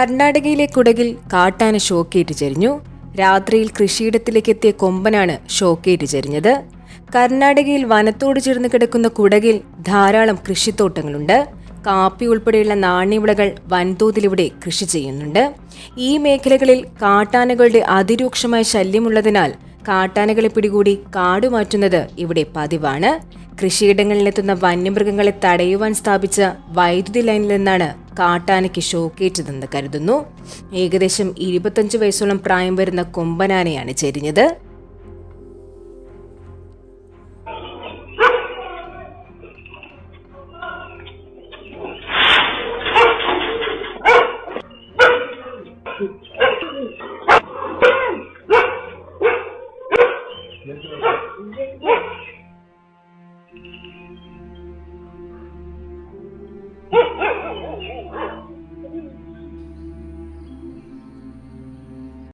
കർണാടകയിലെ കുടകിൽ കാട്ടാന ഷോക്കേറ്റ് ചെരിഞ്ഞു. രാത്രിയിൽ കൃഷിയിടത്തിലേക്ക് എത്തിയ കൊമ്പനാണ് ഷോക്കേറ്റ് ചെരിഞ്ഞത്. കർണാടകയിൽ വനത്തോട് ചേർന്ന് കിടക്കുന്ന കുടകിൽ ധാരാളം കൃഷിത്തോട്ടങ്ങളുണ്ട്. കാപ്പി ഉൾപ്പെടെയുള്ള നാണ്യവിളകൾ വൻതോതിലിവിടെ കൃഷി ചെയ്യുന്നുണ്ട്. ഈ മേഖലകളിൽ കാട്ടാനകളുടെ അതിരൂക്ഷമായ ശല്യമുള്ളതിനാൽ കാട്ടാനകളെ പിടികൂടി കാടുമാറ്റുന്നത് ഇവിടെ പതിവാണ്. കൃഷിയിടങ്ങളിലെത്തുന്ന വന്യമൃഗങ്ങളെ തടയുവാൻ സ്ഥാപിച്ച വൈദ്യുതി ലൈനിൽ നിന്നാണ് കാട്ടാനയ്ക്ക് ഷോക്കേറ്റതെന്ന് കരുതുന്നു. ഏകദേശം 25 വയസ്സോളം പ്രായം വരുന്ന കൊമ്പനാനയാണ് ചെരിഞ്ഞത്.